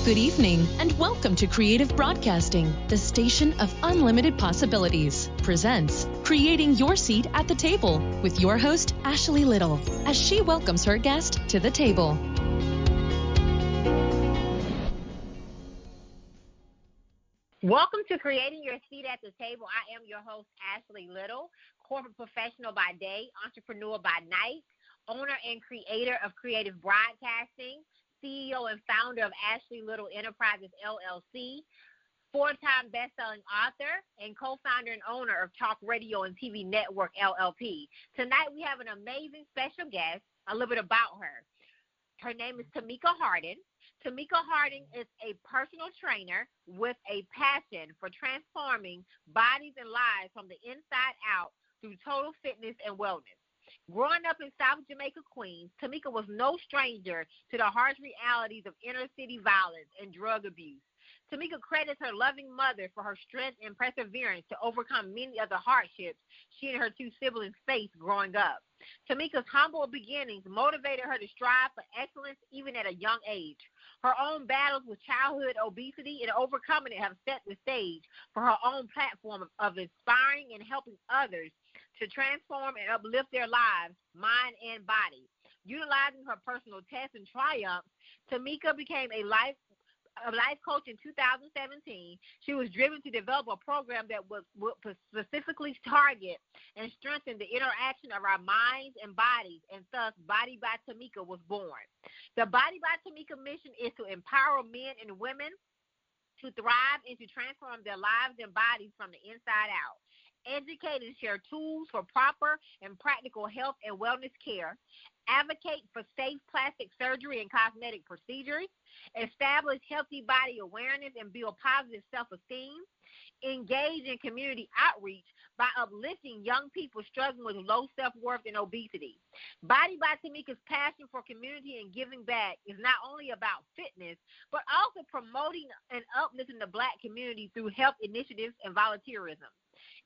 Good evening, and welcome to Creative Broadcasting, the station of unlimited possibilities, presents Creating Your Seat at the Table with your host, Ashley Little, as she welcomes her guest to the table. Welcome to Creating Your Seat at the Table. I am your host, Ashley Little, corporate professional by day, entrepreneur by night, owner and creator of Creative Broadcasting, CEO and founder of Ashley Little Enterprises, LLC, four-time best-selling author, and co-founder and owner of Talk Radio and TV Network, LLP. Tonight we have an amazing special guest, a little bit about her. Her name is Tamika Harden. Tamika Harden is a personal trainer with a passion for transforming bodies and lives from the inside out through total fitness and wellness. Growing up in South Jamaica, Queens, Tamika was no stranger to the harsh realities of inner-city violence and drug abuse. Tamika credits her loving mother for her strength and perseverance to overcome many of the hardships she and her two siblings faced growing up. Tamika's humble beginnings motivated her to strive for excellence even at a young age. Her own battles with childhood obesity and overcoming it have set the stage for her own platform of inspiring and helping others to transform and uplift their lives, mind, and body. Utilizing her personal tests and triumphs, Tamika became a life coach in 2017. She was driven to develop a program that would specifically target and strengthen the interaction of our minds and bodies, and thus Body by Tamika was born. The Body by Tamika mission is to empower men and women to thrive and to transform their lives and bodies from the inside out. Educate and share tools for proper and practical health and wellness care, advocate for safe plastic surgery and cosmetic procedures, establish healthy body awareness and build positive self-esteem, engage in community outreach by uplifting young people struggling with low self-worth and obesity. Body by Tamika's passion for community and giving back is not only about fitness, but also promoting and uplifting the Black community through health initiatives and volunteerism.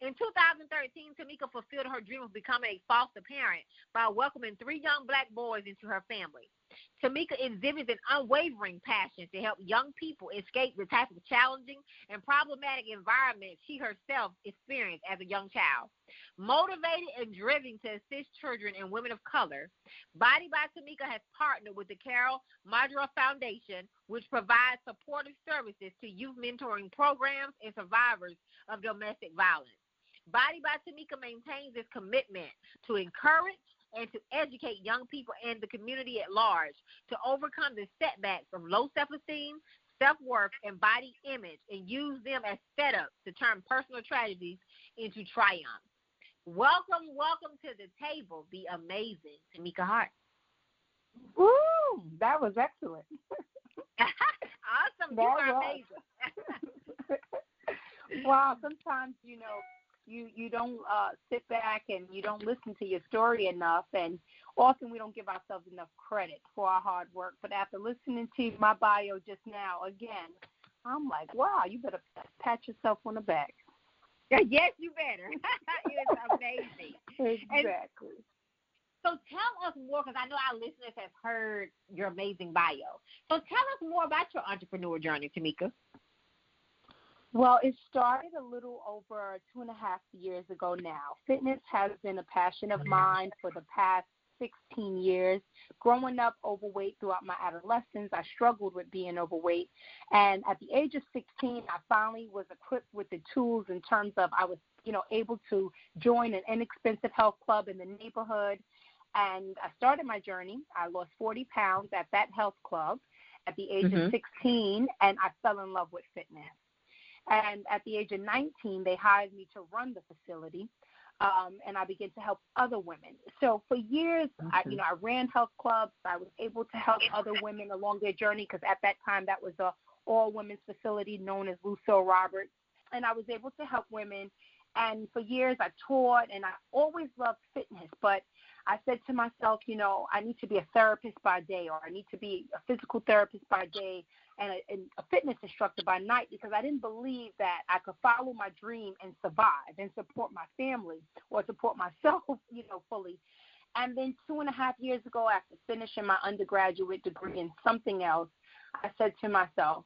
In 2013, Tamika fulfilled her dream of becoming a foster parent by welcoming 3 young Black boys into her family. Tamika exhibits an unwavering passion to help young people escape the type of challenging and problematic environment she herself experienced as a young child. Motivated and driven to assist children and women of color, Body by Tamika has partnered with the Carol Madra Foundation, which provides supportive services to youth mentoring programs and survivors of domestic violence. Body by Tamika maintains its commitment to encourage and to educate young people and the community at large to overcome the setbacks of low self-esteem, self-worth, and body image, and use them as setups to turn personal tragedies into triumph. Welcome to the table, the amazing Tamika Hart. Woo! That was excellent. Awesome. You are amazing. Wow, sometimes, you don't sit back and you don't listen to your story enough, and often we don't give ourselves enough credit for our hard work. But after listening to my bio just now, again, I'm like, wow, you better pat yourself on the back. Yes, you better. It's amazing. Exactly. So tell us more, because I know our listeners have heard your amazing bio. So tell us more about your entrepreneur journey, Tamika. Well, it started a little over 2.5 years ago now. Fitness has been a passion of mine for the past 16 years. Growing up overweight throughout my adolescence, I struggled with being overweight. And at the age of 16, I finally was equipped with the tools in terms of I was, able to join an inexpensive health club in the neighborhood. And I started my journey. I lost 40 pounds at that health club at the age of 16, and I fell in love with fitness. And at the age of 19, they hired me to run the facility, and I began to help other women. So for years, I ran health clubs. I was able to help other women along their journey, because at that time that was a all-women's facility known as Lucille Roberts, and I was able to help women. And for years, I taught, and I always loved fitness, but I said to myself, I need to be a therapist by day, or I need to be a physical therapist by day and a fitness instructor by night, because I didn't believe that I could follow my dream and survive and support my family or support myself, fully. And then 2.5 years ago, after finishing my undergraduate degree in something else, I said to myself,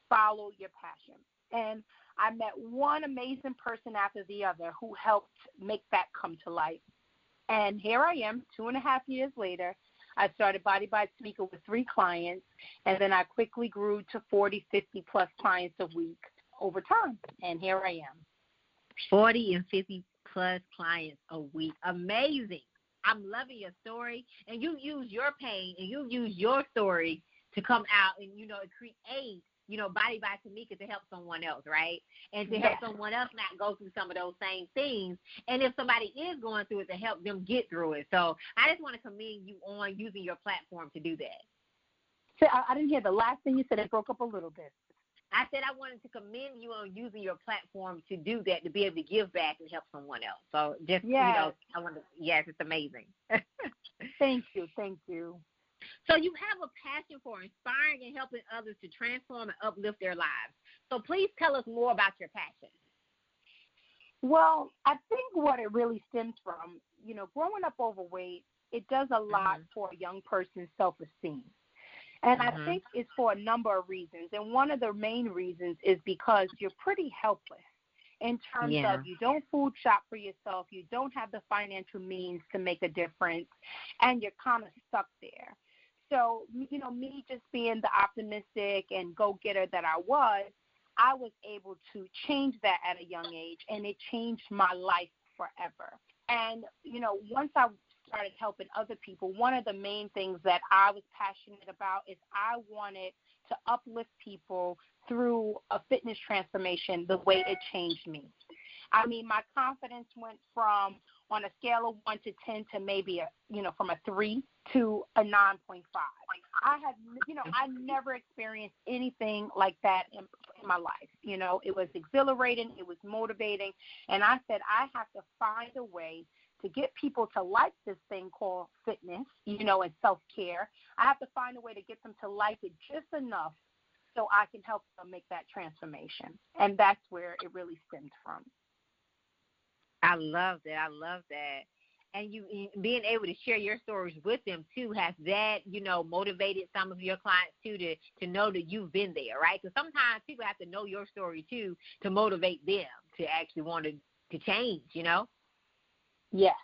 follow your passion. And I met one amazing person after the other who helped make that come to life. And here I am, 2.5 years later. I started Body by Tamika with 3 clients, and then I quickly grew to 40, 50-plus clients a week over time. And here I am. 40 and 50-plus clients a week. Amazing. I'm loving your story. And you use your pain and you use your story to come out and, create, Body by Tamika to help someone else, right? And to help someone else not go through some of those same things. And if somebody is going through it, to help them get through it. So I just want to commend you on using your platform to do that. So I didn't hear the last thing you said. It broke up a little bit. I said I wanted to commend you on using your platform to do that, to be able to give back and help someone else. So just, it's amazing. Thank you. So you have a passion for inspiring and helping others to transform and uplift their lives. So please tell us more about your passion. Well, I think what it really stems from, growing up overweight, it does a lot for a young person's self-esteem. And I think it's for a number of reasons. And one of the main reasons is because you're pretty helpless in terms of you don't food shop for yourself, you don't have the financial means to make a difference, and you're kind of stuck there. So, me just being the optimistic and go-getter that I was able to change that at a young age, and it changed my life forever. And, once I started helping other people, one of the main things that I was passionate about is I wanted to uplift people through a fitness transformation the way it changed me. I mean, my confidence went from, on a scale of 1 to 10 to maybe from a 3 to a 9.5. I never experienced anything like that in my life. It was exhilarating, it was motivating, and I said I have to find a way to get people to like this thing called fitness, and self-care. I have to find a way to get them to like it just enough so I can help them make that transformation. And that's where it really stemmed from. I love that. And you being able to share your stories with them, too, has that, motivated some of your clients, too, to know that you've been there, right? Because sometimes people have to know your story, too, to motivate them to actually want to change, Yes.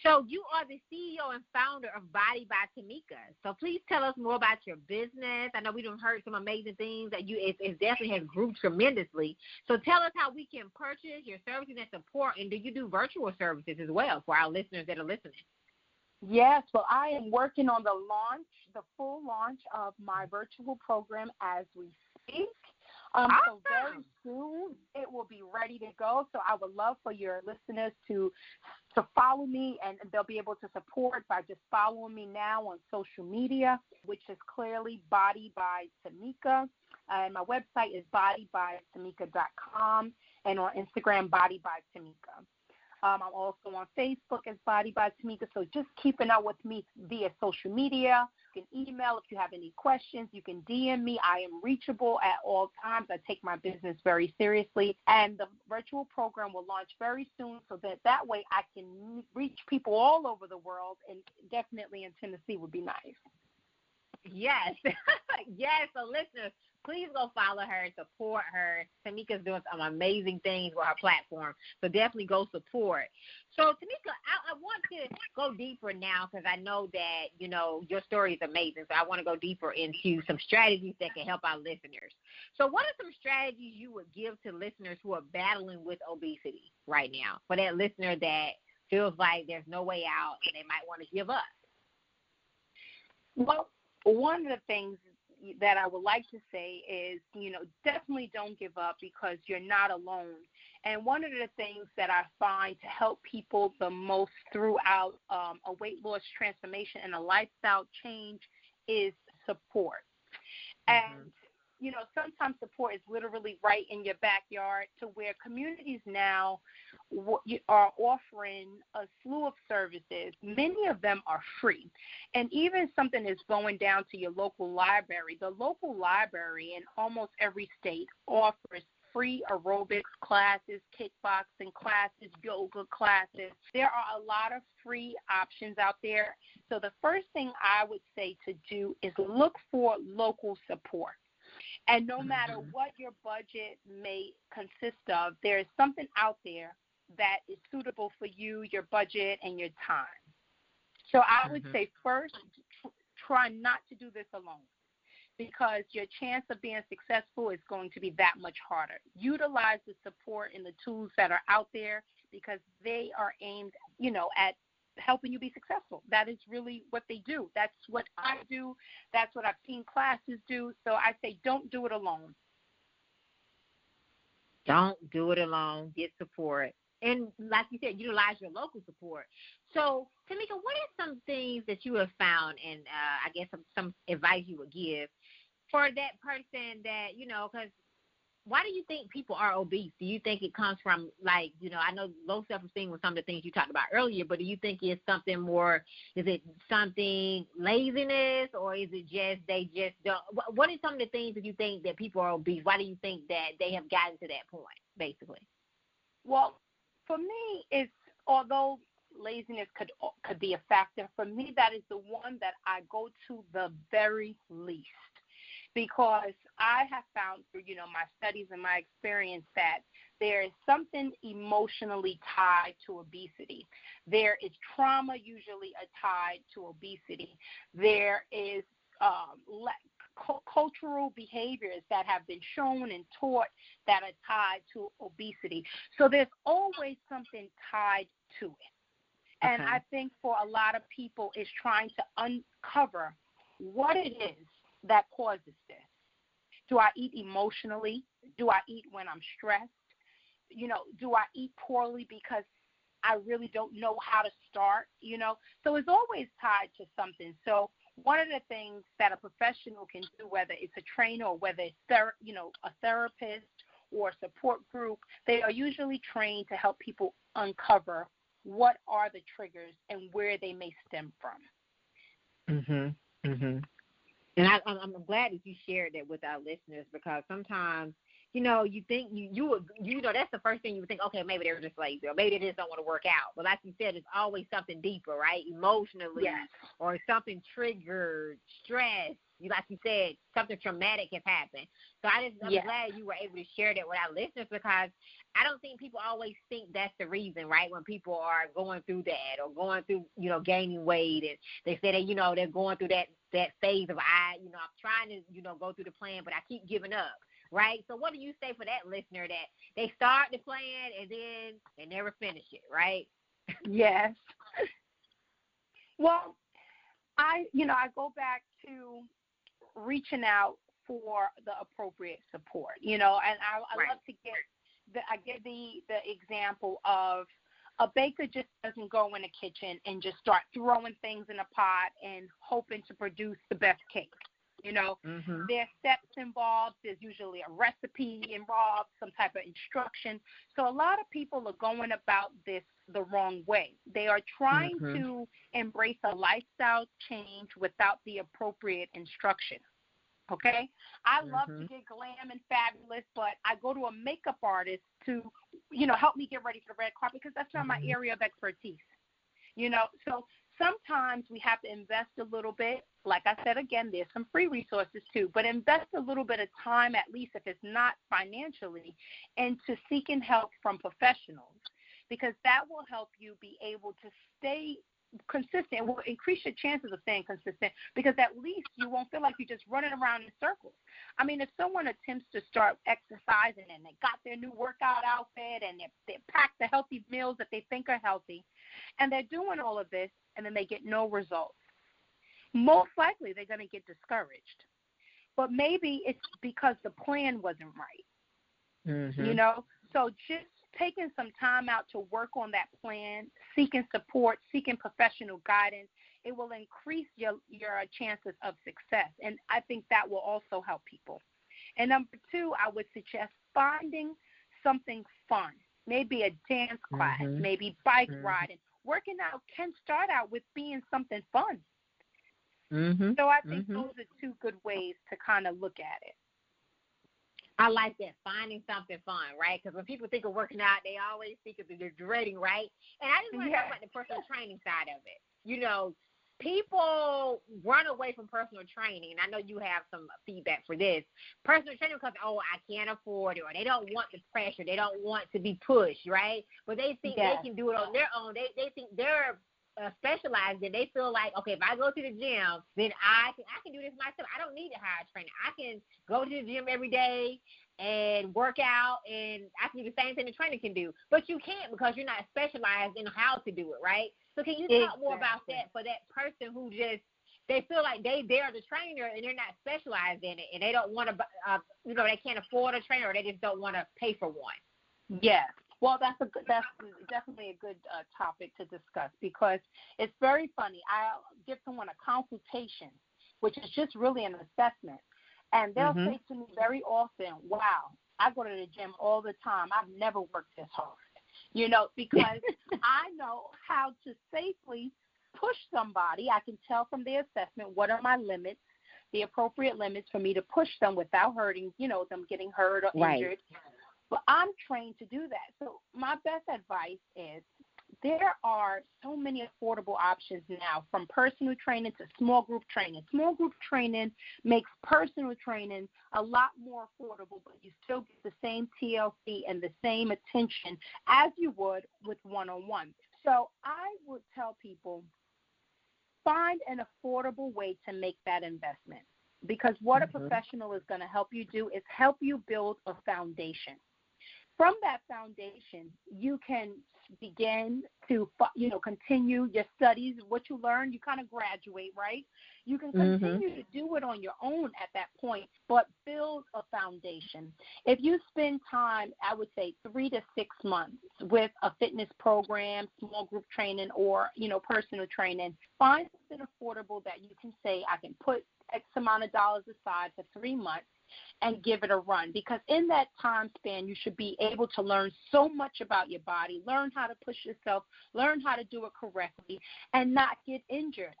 So you are the CEO and founder of Body by Tamika. So please tell us more about your business. I know we done heard some amazing things that it definitely has grew tremendously. So tell us how we can purchase your services and support, and do you do virtual services as well for our listeners that are listening? Yes, well, I am working on the full launch of my virtual program as we speak. Awesome. So very soon it will be ready to go. So I would love for your listeners to follow me, and they'll be able to support by just following me now on social media, which is clearly Body by Tamika. And my website is bodybytamika.com, and on Instagram, Body by Tamika. I'm also on Facebook as Body by Tamika, so just keeping up with me via social media. You can email if you have any questions. You can DM me. I am reachable at all times. I take my business very seriously, and the virtual program will launch very soon, so that way I can reach people all over the world, and definitely in Tennessee would be nice. Yes. Yes. So listeners, please go follow her, support her. Tamika's doing some amazing things with her platform, so definitely go support. So, Tamika, I want to go deeper now because I know that, your story is amazing, so I want to go deeper into some strategies that can help our listeners. So what are some strategies you would give to listeners who are battling with obesity right now, for that listener that feels like there's no way out and they might want to give up? Well, one of the things that I would like to say is, definitely don't give up because you're not alone. And one of the things that I find to help people the most throughout a weight loss transformation and a lifestyle change is support. And, sometimes support is literally right in your backyard, to where communities now are offering a slew of services. Many of them are free. And even something is going down to your local library. The local library in almost every state offers free aerobics classes, kickboxing classes, yoga classes. There are a lot of free options out there. So the first thing I would say to do is look for local support. And no matter what your budget may consist of, there is something out there that is suitable for you, your budget, and your time. So I would say first, try not to do this alone, because your chance of being successful is going to be that much harder. Utilize the support and the tools that are out there, because they are aimed, at helping you be successful. That is really what they do. That's what I do. That's what I've seen classes do. So I say don't do it alone. Don't do it alone. Get support. And like you said, utilize your local support. So, Tamika, what are some things that you have found, and I guess some advice you would give for that person that, because why do you think people are obese? Do you think it comes from, I know low self-esteem was some of the things you talked about earlier, but do you think it's something more, is it something laziness, or is it just they just don't? What are some of the things that you think that people are obese? Why do you think that they have gotten to that point, basically? Well, for me, it's, although laziness could be a factor, for me that is the one that I go to the very least, because I have found through, my studies and my experience that there is something emotionally tied to obesity. There is trauma usually tied to obesity. There is cultural behaviors that have been shown and taught that are tied to obesity. So there's always something tied to it. And I think for a lot of people is trying to uncover what it is that causes this. Do I eat emotionally? Do I eat when I'm stressed? Do I eat poorly because I really don't know how to start? So it's always tied to something. So one of the things that a professional can do, whether it's a trainer or whether it's a therapist or a support group, they are usually trained to help people uncover what are the triggers and where they may stem from. And I'm glad that you shared that with our listeners, because sometimes, you think that's the first thing you would think, okay, maybe they're just lazy, or maybe they just don't want to work out. But like you said, it's always something deeper, right? Emotionally, or something triggered, stress. Like you said, something traumatic has happened. So I'm glad you were able to share that with our listeners, because I don't think people always think that's the reason, right? When people are going through that, or going through, gaining weight, and they say that, they're going through that phase of, I'm trying to, go through the plan, but I keep giving up, right? So what do you say for that listener that they start the plan and then they never finish it, right? Yes. Well, I go back to reaching out for the appropriate support, and I love to give the example of a baker just doesn't go in the kitchen and just start throwing things in a pot and hoping to produce the best cake. There's steps involved. There's usually a recipe involved, some type of instruction. So a lot of people are going about this the wrong way. They are trying to embrace a lifestyle change without the appropriate instruction. Okay? I love to get glam and fabulous, but I go to a makeup artist to, help me get ready for the red carpet, because that's not my area of expertise. So sometimes we have to invest a little bit. Like I said, again, there's some free resources too, but invest a little bit of time, at least if it's not financially, into seeking help from professionals, because that will help you be able to stay consistent. Will increase your chances of staying consistent, because at least you won't feel like you're just running around in circles. I mean, if someone attempts to start exercising and they got their new workout outfit and they packed the healthy meals that they think are healthy, and they're doing all of this and then they get no results, most likely they're going to get discouraged. But maybe it's because the plan wasn't right. So just taking some time out to work on that plan, seeking support, seeking professional guidance, it will increase your chances of success. And I think that will also help people. And number two, I would suggest finding something fun, maybe a dance class, maybe bike riding. Working out can start out with being something fun. So I think those are two good ways to kind of look at it. I like that, finding something fun, right? Because when people think of working out, they always think of the dreading, right? And I just want to talk about the personal training side of it. You know, people run away from personal training, and I know you have some feedback for this. Personal training because, oh, I can't afford it, or they don't want the pressure. They don't want to be pushed, right? But they think they can do it on their own. They think they're specialized, and they feel like, okay, if I go to the gym, then I can do this myself. I don't need to hire a trainer. I can go to the gym every day and work out, and I can do the same thing the trainer can do. But you can't because you're not specialized in how to do it, right? So can you talk more about that for that person who just, they feel like they're the trainer and they're not specialized in it, and they don't want to, they can't afford a trainer, or they just don't want to pay for one? Yes. Well, that's definitely a good topic to discuss, because it's very funny. I'll give someone a consultation, which is just really an assessment, and they'll say to me very often, wow, I go to the gym all the time. I've never worked this hard, because I know how to safely push somebody. I can tell from the assessment what are my limits, the appropriate limits for me to push them without hurting, them getting hurt or injured. But I'm trained to do that. So my best advice is there are so many affordable options now, from personal training to small group training. Small group training makes personal training a lot more affordable, but you still get the same TLC and the same attention as you would with one-on-one. So I would tell people, find an affordable way to make that investment, because what a professional is going to help you do is help you build a foundation. From that foundation, you can begin to, continue your studies. What you learn, you kind of graduate, right? You can continue to do it on your own at that point, but build a foundation. If you spend time, I would say 3 to 6 months with a fitness program, small group training, or, personal training, find something affordable that you can say, I can put X amount of dollars aside for 3 months and give it a run, because in that time span, you should be able to learn so much about your body, learn how to push yourself, learn how to do it correctly, and not get injured.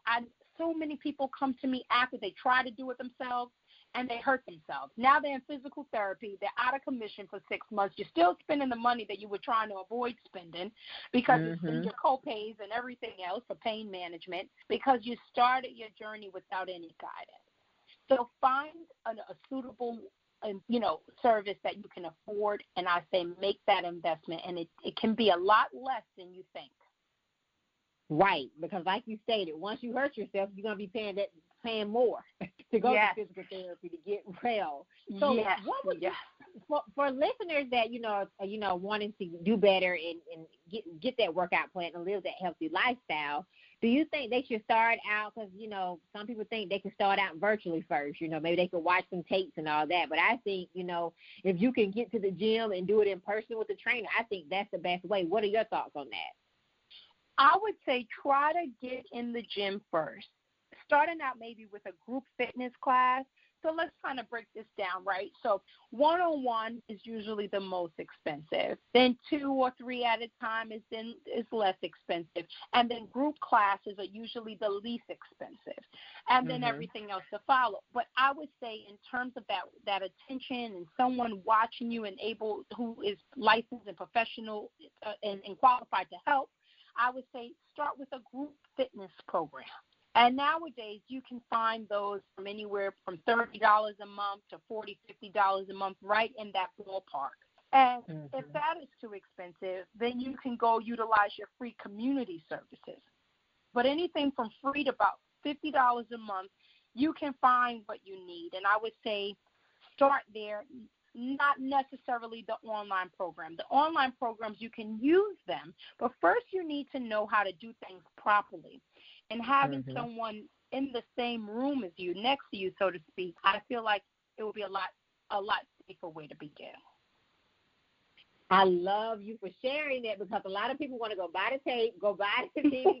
So many people come to me after they try to do it themselves, and they hurt themselves. Now they're in physical therapy. They're out of commission for 6 months. You're still spending the money that you were trying to avoid spending, because it's in your co-pays and everything else for pain management, because you started your journey without any guidance. So find a suitable, service that you can afford, and I say make that investment, and it can be a lot less than you think. Right, because like you stated, once you hurt yourself, you're going to be paying more to go to physical therapy to get well. So what would you, for listeners that, wanting to do better and get that workout plan and live that healthy lifestyle, do you think they should start out, because, some people think they can start out virtually first, maybe they could watch some tapes and all that. But I think, if you can get to the gym and do it in person with the trainer, I think that's the best way. What are your thoughts on that? I would say try to get in the gym first, starting out maybe with a group fitness class. So let's kind of break this down, right? So one-on-one is usually the most expensive. Then 2 or 3 at a time is less expensive. And then group classes are usually the least expensive. And then everything else to follow. But I would say in terms of that attention and someone watching you and who is licensed and professional and qualified to help, I would say start with a group fitness program. And nowadays, you can find those from anywhere from $30 a month to $40, $50 a month, right in that ballpark. And if that is too expensive, then you can go utilize your free community services. But anything from free to about $50 a month, you can find what you need. And I would say start there, not necessarily the online program. The online programs, you can use them, but first you need to know how to do things properly. And having someone in the same room as you, next to you, so to speak, I feel like it would be a lot safer way to begin. I love you for sharing that, because a lot of people want to go buy the tape, go buy the DVD,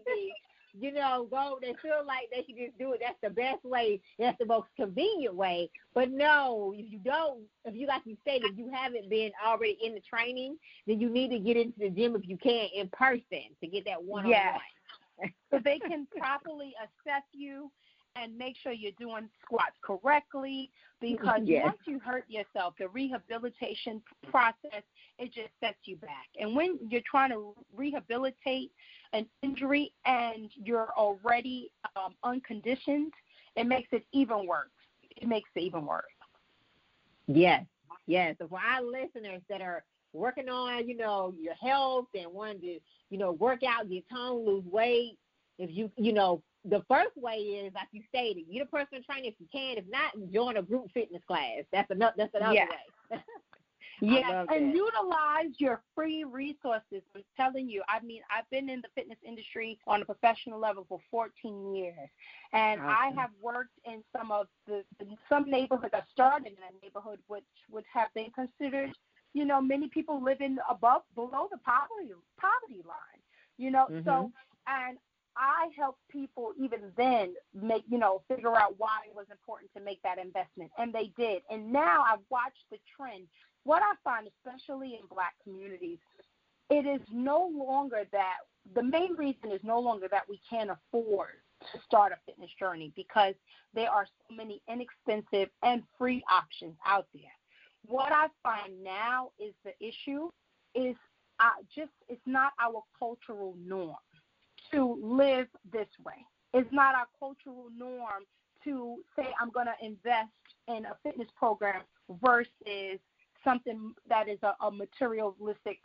they feel like they should just do it. That's the best way. That's the most convenient way. But no, if you, like you stated, if you haven't been already in the training, then you need to get into the gym if you can in person to get that one-on-one. So they can properly assess you and make sure you're doing squats correctly, because once you hurt yourself, the rehabilitation process, it just sets you back. And when you're trying to rehabilitate an injury and you're already unconditioned, it makes it even worse. Yes. So for our listeners that are working on, your health and wanting to, work out, get tone, lose weight, if the first way is, like you stated, you're a personal trainer if you can. If not, join a group fitness class. That's another way. Yes, and utilize your free resources. I'm telling you, I've been in the fitness industry on a professional level for 14 years, and I have worked in some neighborhoods. I started in a neighborhood which would have been considered, many people living below the poverty line, so, and I helped people even then figure out why it was important to make that investment, and they did. And now I've watched the trend. What I find, especially in Black communities, it is no longer that the main reason is no longer that we can't afford to start a fitness journey, because there are so many inexpensive and free options out there. What I find now is the issue is it's not our cultural norm to live this way. It's not our cultural norm to say, I'm going to invest in a fitness program versus something that is a materialistic,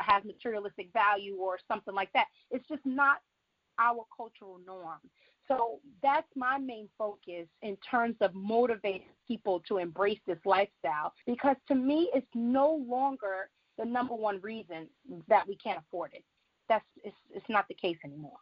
has materialistic value or something like that. It's just not our cultural norm. So that's my main focus in terms of motivating people to embrace this lifestyle, because to me, it's no longer the number one reason that we can't afford it. It's not the case anymore.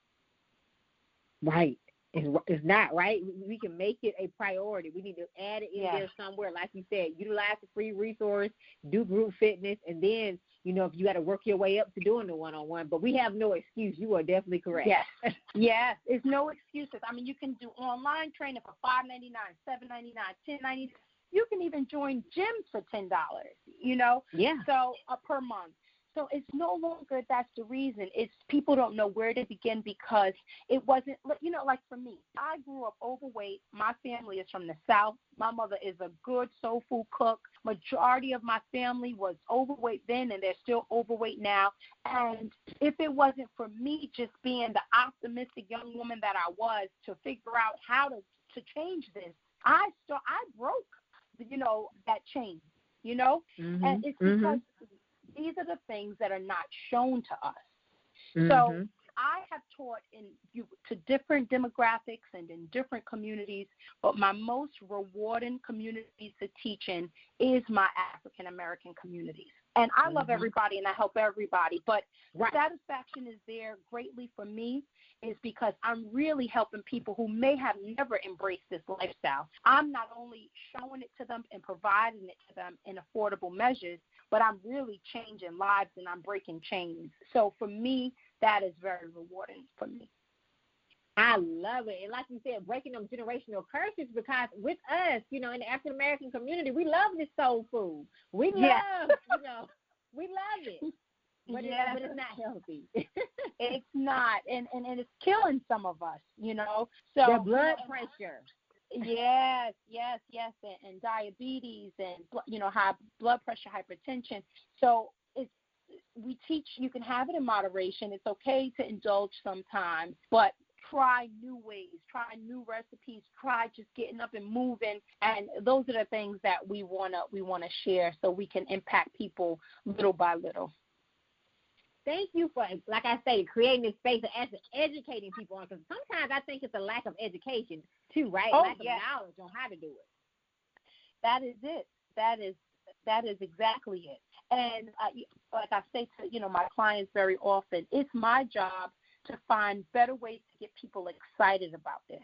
Right. It's not, right? We can make it a priority. We need to add it in there somewhere. Like you said, utilize the free resource, do group fitness, and then, if you got to work your way up to doing the one-on-one. But we have no excuse. You are definitely correct. Yes. Yes. There's no excuses. I mean, you can do online training for $5.99, $7.99, $10.99. You can even join gyms for $10, So per month. So it's no longer that's the reason. It's people don't know where to begin, because it wasn't, like for me, I grew up overweight. My family is from the South. My mother is a good soul food cook. Majority of my family was overweight then, and they're still overweight now. And if it wasn't for me just being the optimistic young woman that I was to figure out how to change this, I broke, that chain, and it's because these are the things that are not shown to us. So I have taught to different demographics and in different communities, but my most rewarding communities to teach in is my African American communities. And I love everybody and I help everybody, but satisfaction is there greatly for me is because I'm really helping people who may have never embraced this lifestyle. I'm not only showing it to them and providing it to them in affordable measures, but I'm really changing lives and I'm breaking chains. So for me, that is very rewarding for me. I love it. And like you said, breaking them generational curses, because with us, in the African American community, we love this soul food. We love, we love it. But, but it's not healthy. It's not. And it's killing some of us, So the blood pressure. Yes, and diabetes and, high blood pressure, hypertension. So we teach you can have it in moderation. It's okay to indulge sometimes, but try new ways, try new recipes, try just getting up and moving. And those are the things that we wanna share so we can impact people little by little. Thank you for, like I say, creating this space and educating people on, because sometimes I think it's a lack of education too, right? Lack of knowledge on how to do it. That is it. That is exactly it. And like I say to my clients very often, it's my job to find better ways to get people excited about this,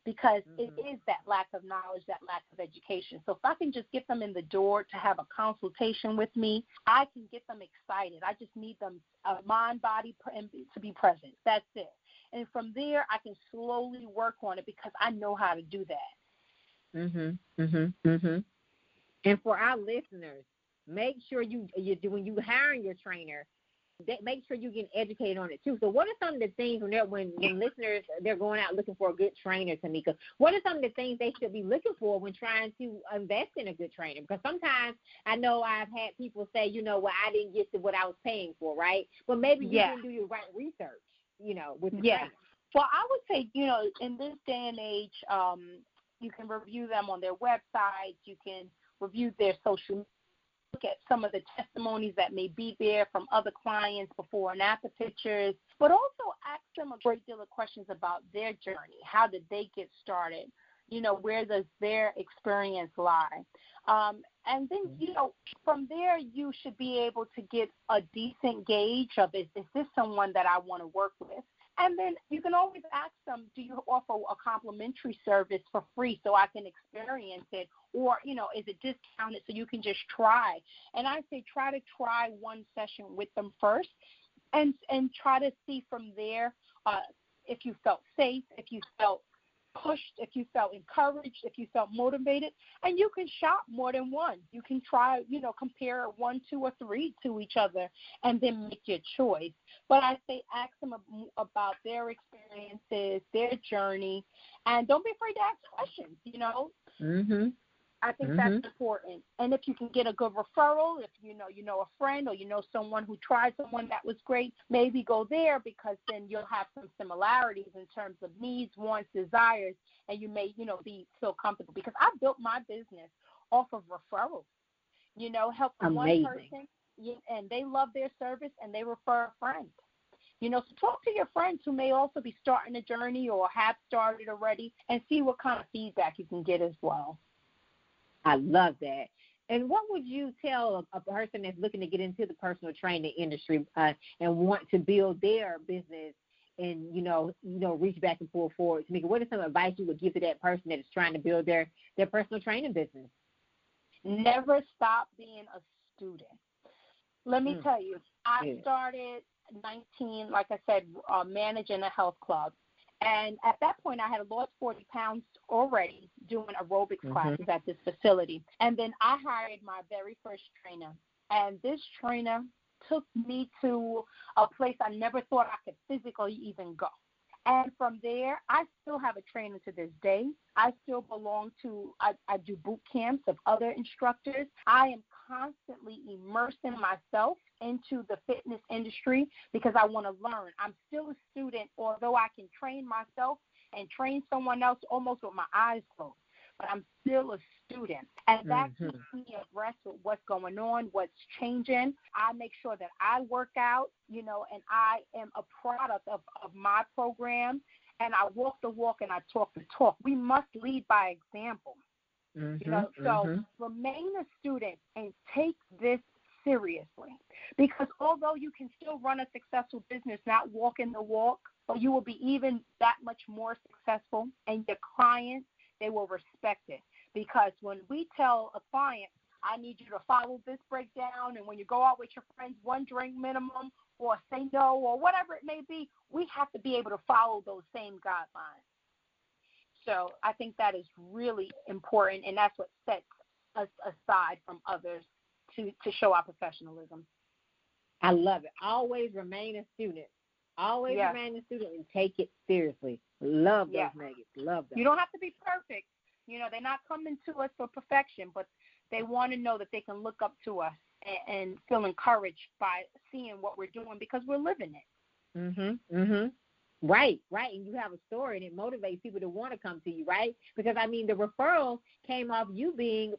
because it is that lack of knowledge, that lack of education. So if I can just get them in the door to have a consultation with me, I can get them excited. I just need them mind, body, and to be present. That's it. And from there, I can slowly work on it because I know how to do that. And for our listeners, make sure when you hiring your trainer, make sure you get educated on it too. So what are some of the things when listeners, they're going out looking for a good trainer, Tamika, what are some of the things they should be looking for when trying to invest in a good trainer? Because sometimes I know I've had people say, I didn't get to what I was paying for, right? But maybe you didn't do your right research, with the trainer. Well, I would say, in this day and age, you can review them on their website. You can review their social media, look at some of the testimonies that may be there from other clients before and after pictures, but also ask them a great deal of questions about their journey. How did they get started? Where does their experience lie? And then, from there, you should be able to get a decent gauge of, is this someone that I want to work with? And then you can always ask them, do you offer a complimentary service for free so I can experience it? Or, is it discounted so you can just try? And I say try one session with them first and try to see from there if you felt safe, if you felt pushed, if you felt encouraged, if you felt motivated. And you can shop more than one. You can try, compare 1, 2, or 3 to each other and then make your choice. But I say ask them about their experiences, their journey, and don't be afraid to ask questions, Mm-hmm. I think that's important. And if you can get a good referral, if you know a friend or someone who tried someone that was great, maybe go there, because then you'll have some similarities in terms of needs, wants, desires, and you may, feel comfortable. Because I built my business off of referrals, help one person, and they love their service and they refer a friend. So talk to your friends who may also be starting a journey or have started already and see what kind of feedback you can get as well. I love that. And what would you tell a person that's looking to get into the personal training industry and want to build their business and, reach back and pull forward? Tamika, what is some advice you would give to that person that is trying to build their personal training business? Never stop being a student. Let me tell you, I started 19, like I said, managing a health club. And at that point, I had lost 40 pounds already doing aerobics classes at this facility. And then I hired my very first trainer. And this trainer took me to a place I never thought I could physically even go. And from there, I still have a trainer to this day. I still belong to, I do boot camps of other instructors. I am constantly immersing myself into the fitness industry because I want to learn. I'm still a student, although I can train myself and train someone else almost with my eyes closed. But I'm still a student. And that keeps me abreast with what's going on, what's changing. I make sure that I work out, and I am a product of my program. And I walk the walk and I talk the talk. We must lead by example. So remain a student and take this seriously. Because although you can still run a successful business, not walking the walk, but you will be even that much more successful, and your clients, they will respect it. Because when we tell a client, I need you to follow this breakdown, and when you go out with your friends, 1 drink minimum, or say no, or whatever it may be, we have to be able to follow those same guidelines. So I think that is really important, and that's what sets us aside from others to show our professionalism. I love it. Always remain a student. Always remain a student and take it seriously. Love those nuggets. Love them. You don't have to be perfect. They're not coming to us for perfection, but they want to know that they can look up to us and feel encouraged by seeing what we're doing because we're living it. Right. And you have a story, and it motivates people to want to come to you, right? Because, the referral came off you being,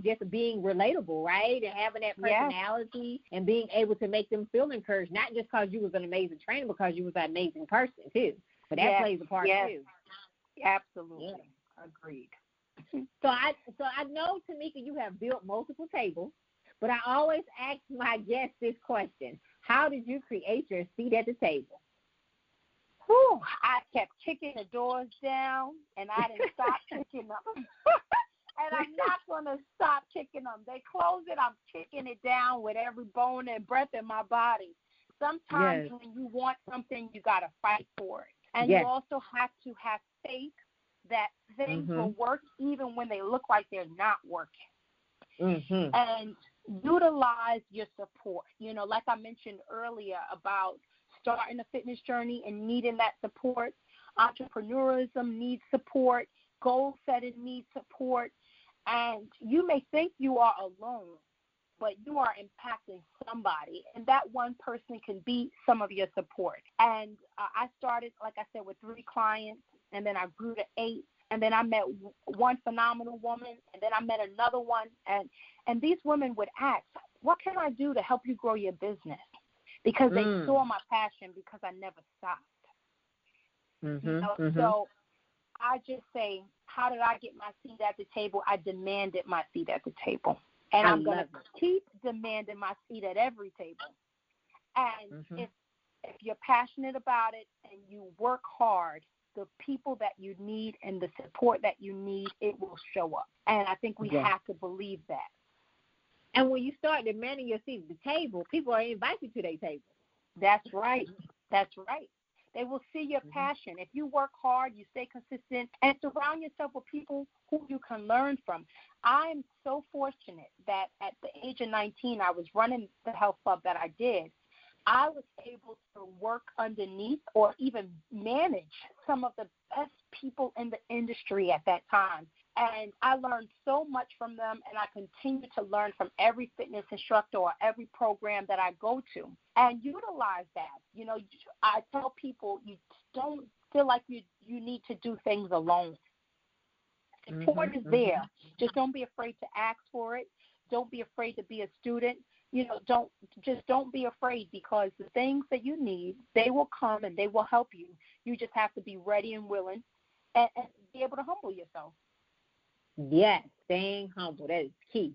just being relatable, right? And having that personality and being able to make them feel encouraged, not just because you was an amazing trainer, because you was an amazing person, too. But that plays a part, too. Absolutely. Yeah. Agreed. So I know, Tamika, you have built multiple tables, but I always ask my guests this question. How did you create your seat at the table? I kept kicking the doors down, and I didn't stop kicking them. And I'm not going to stop kicking them. They close it, I'm kicking it down with every bone and breath in my body. Sometimes when you want something, you got to fight for it. And you also have to have faith that things will work even when they look like they're not working. And, utilize your support. Like I mentioned earlier about starting a fitness journey and needing that support. Entrepreneurism needs support. Goal setting needs support. And you may think you are alone, but you are impacting somebody, and that one person can be some of your support. And I started, like I said, with 3 clients, and then I grew to 8, and then I met one phenomenal woman, and then I met another one, and these women would ask, what can I do to help you grow your business? Because they saw my passion, because I never stopped. So I just say, how did I get my seat at the table? I demanded my seat at the table. And I'm going to keep demanding my seat at every table. And if you're passionate about it and you work hard, the people that you need and the support that you need, it will show up. And I think we have to believe that. And when you start demanding your seat at the table, people are invited to their table. That's right. That's right. They will see your passion. If you work hard, you stay consistent, and surround yourself with people who you can learn from. I'm so fortunate that at the age of 19, I was running the health club that I did. I was able to work underneath or even manage some of the best people in the industry at that time. And I learned so much from them, and I continue to learn from every fitness instructor or every program that I go to, and utilize that. I tell people, you don't feel like you need to do things alone. Support is there. Just don't be afraid to ask for it. Don't be afraid to be a student. Don't be afraid, because the things that you need, they will come and they will help you. You just have to be ready and willing and be able to humble yourself. Yes, staying humble. That is key.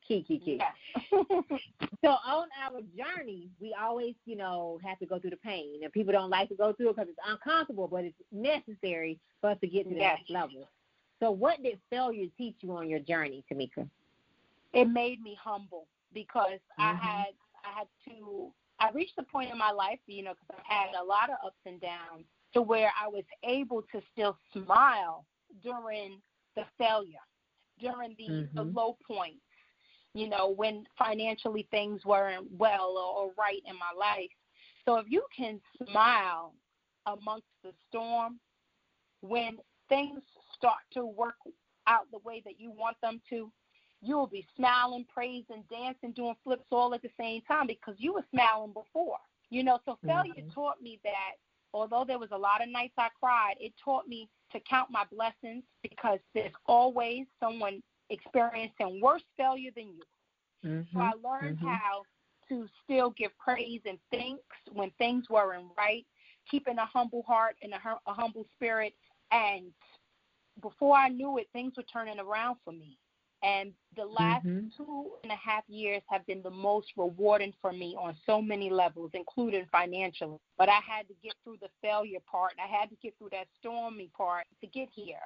Key. Yeah. So on our journey, we always, have to go through the pain. And people don't like to go through it because it's uncomfortable, but it's necessary for us to get to the next level. So what did failure teach you on your journey, Tamika? It made me humble, because I reached the point in my life, because I had a lot of ups and downs, to where I was able to still smile during the failure, during the low points, when financially things weren't well or right in my life. So if you can smile amongst the storm, when things start to work out the way that you want them to, you will be smiling, praising, dancing, doing flips all at the same time, because you were smiling before. So failure taught me that although there was a lot of nights I cried, it taught me to count my blessings, because there's always someone experiencing worse failure than you. So I learned how to still give praise and thanks when things weren't right, keeping a humble heart and a humble spirit. And before I knew it, things were turning around for me. And the last 2.5 years have been the most rewarding for me on so many levels, including financially. But I had to get through the failure part. I had to get through that stormy part to get here.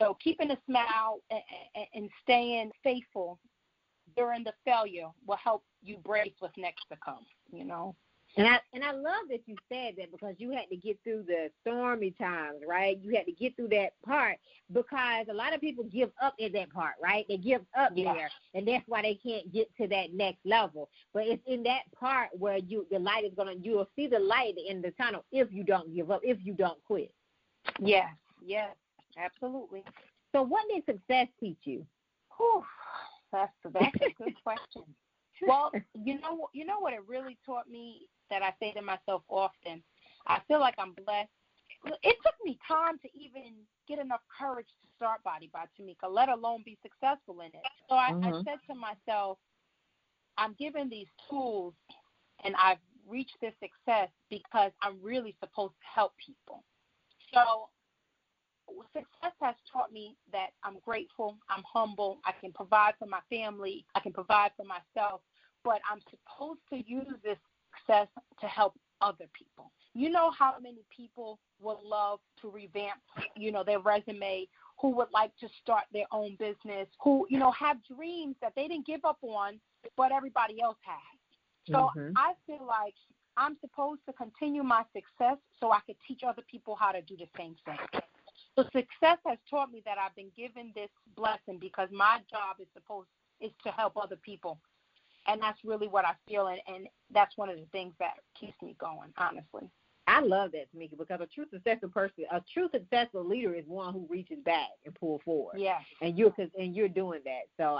So keeping a smile and staying faithful during the failure will help you brace what's next to come, And I love that you said that, because you had to get through the stormy times, right? You had to get through that part, because a lot of people give up in that part, right? They give up there, and that's why they can't get to that next level. But it's in that part where you'll see the light in the tunnel if you don't give up, if you don't quit. Yes, absolutely. So what did success teach you? Whew, that's a good question. Well, you know what it really taught me, that I say to myself often, I feel like I'm blessed. It took me time to even get enough courage to start Body by Tamika, let alone be successful in it. So I said to myself, I'm given these tools and I've reached this success because I'm really supposed to help people. So success has taught me that I'm grateful, I'm humble, I can provide for my family, I can provide for myself, but I'm supposed to use this success to help other people. You know how many people would love to revamp, their resume, who would like to start their own business, who, have dreams that they didn't give up on, but everybody else has. So I feel like I'm supposed to continue my success so I could teach other people how to do the same thing. So success has taught me that I've been given this blessing because my job is to help other people. And that's really what I feel, and that's one of the things that keeps me going, honestly. I love that, Tamika, because a true successful leader is one who reaches back and pulls forward. Yeah. And you're doing that. So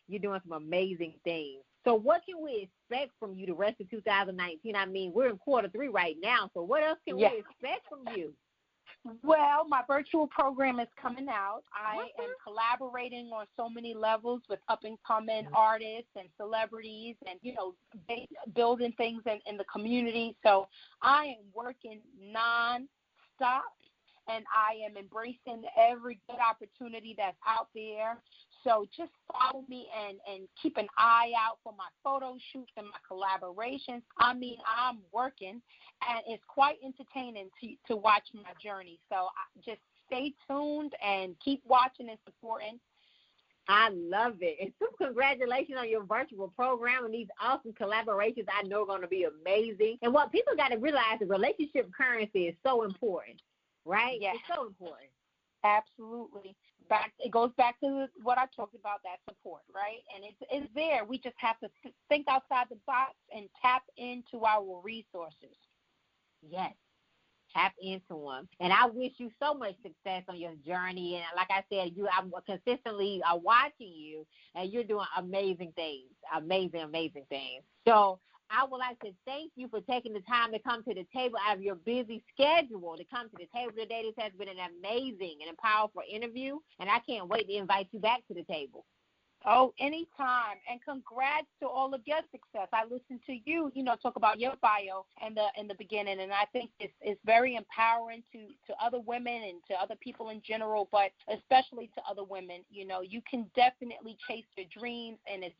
you're doing some amazing things. So what can we expect from you the rest of 2019? I mean, we're in quarter 3 right now, so what else can we expect from you? Well, my virtual program is coming out. I am collaborating on so many levels with up-and-coming artists and celebrities and, building things in the community. So I am working non-stop, and I am embracing every good opportunity that's out there. So just follow me and keep an eye out for my photo shoots and my collaborations. I mean, I'm working, and it's quite entertaining to watch my journey. So just stay tuned and keep watching and supporting. I love it. And super congratulations on your virtual program and these awesome collaborations. I know are going to be amazing. And what people got to realize, the relationship currency is so important, right? Yeah. It's so important. Absolutely. It goes back to what I talked about, that support, right? And it's there. We just have to think outside the box and tap into our resources. Yes. Tap into them. And I wish you so much success on your journey. And like I said, I'm consistently watching you, and you're doing amazing things, amazing things. So I would like to thank you for taking the time to come to the table out of your busy schedule to come to the table today. This has been an amazing and a powerful interview, and I can't wait to invite you back to the table. Oh, anytime. And congrats to all of your success. I listened to you, talk about your bio in the beginning, and I think it's very empowering to other women and to other people in general, but especially to other women. You can definitely chase your dreams, and it's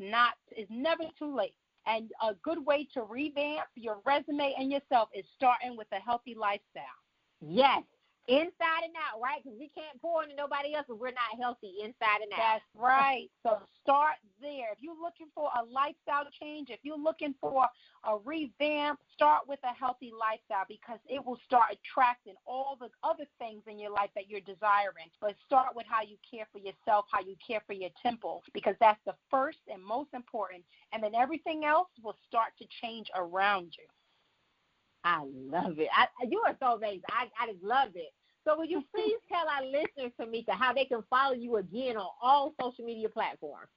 never too late. And a good way to revamp your resume and yourself is starting with a healthy lifestyle. Yes. Inside and out, right? Because we can't pour into nobody else if we're not healthy inside and out. That's right. So start there. If you're looking for a lifestyle change, if you're looking for a revamp, start with a healthy lifestyle, because it will start attracting all the other things in your life that you're desiring. But start with how you care for yourself, how you care for your temple, because that's the first and most important. And then everything else will start to change around you. I love it. You are so amazing. I just love it. So would you please tell our listeners, Tamika, how they can follow you again on all social media platforms?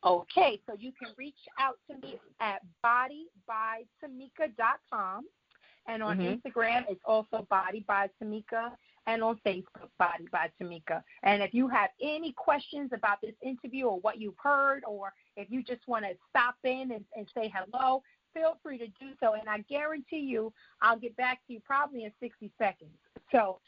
Okay, so you can reach out to me at bodybytamika.com. And on Instagram, it's also Body by Tamika. And on Facebook, Body by Tamika. And if you have any questions about this interview or what you've heard, or if you just want to stop in and say hello, feel free to do so. And I guarantee you I'll get back to you probably in 60 seconds. So